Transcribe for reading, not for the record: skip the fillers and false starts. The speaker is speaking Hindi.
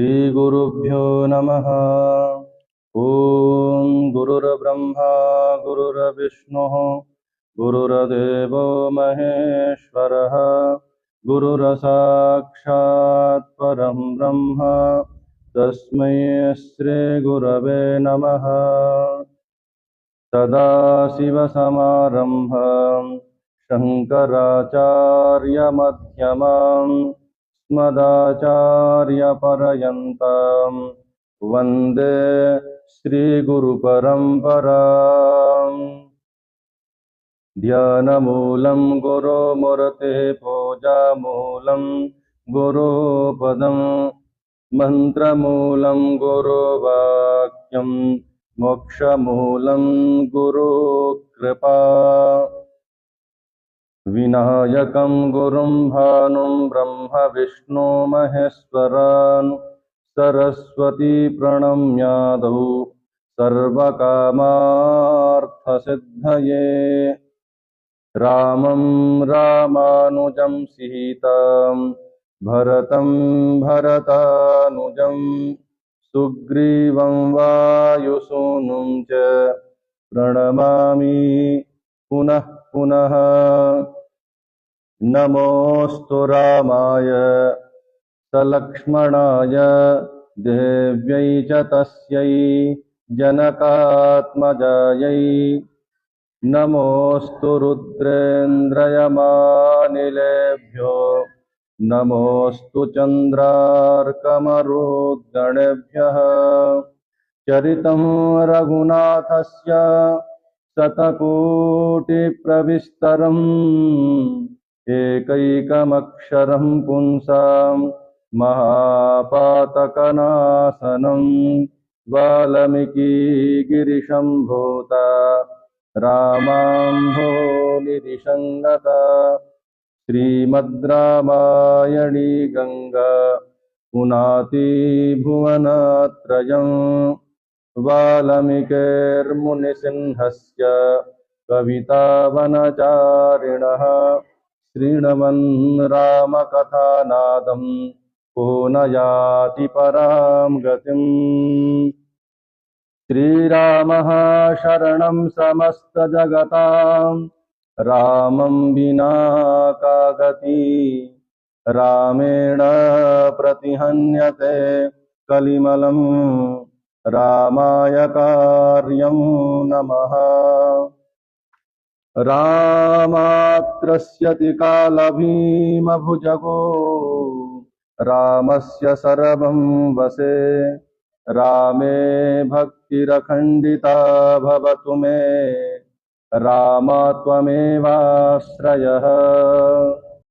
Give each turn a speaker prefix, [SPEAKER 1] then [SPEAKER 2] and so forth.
[SPEAKER 1] श्रीगुरुभ्यो नमः। ॐ गुरुर्ब्रह्मा गुरुर्विष्णुः गुरुर्देवो महेश्वरः गुरुर्साक्षात् परं ब्रह्म तस्मै श्रीगुरवे नमः। सदाशिवसमारम्भां शङ्कराचार्यमध्यमाम् अस्मदाचार्यपर्यन्तां वन्दे श्रीगुरुपरम्पराम्। ध्यानमूलं गुरोर्मूर्तेः पूजामूलं गुरुपदं मन्त्रमूलं गुरुवाक्यं मोक्षमूलं गुरुकृपा। विनायकं गुरुं भानुं ब्रह्म विष्णु महेश्वरान् सरस्वती प्रणम्यादौ सर्वकामार्थसिद्धये। रामं रामानुजं सीतां भरतं भरतानुजं सुग्रीवं वायुसूनुं च प्रणमामि पुनः पुनः। नमोऽस्तु रामाय सलक्ष्मणाय देव्यै च तस्यै जनकात्मजायै। नमोऽस्तु रुद्रेन्द्रयमानिलेभ्यो नमोऽस्तु चन्द्रार्कमरुद्गणेभ्यः। चरितं रघुनाथस्य शतकोटिप्रविस्तरम् एकैकमक्षरं पुंसां महापातकनाशनं वाल्मीकिगिरिशम्भूता रामाम्भोनिधिसङ्गता। श्रीमद् रामायणी गंगा पुनाति भुवनत्रयम्। वाल्मीकिर्मुनिसिंहस्य कवितावनचारिणः शृण्वन् रामकथानादं को न याति परां गतिम्। श्रीरामः शरणं समस्तजगतां रामं विना का गति। रामेण प्रतिहन्यते कलिमलं रामाय कार्यं नमः। रामात्रस्यति कालभीमभुजगो रामस्य सर्वं वशे। रामे भक्तिरखण्डिता भवतु मे राम त्वमेवाश्रयः।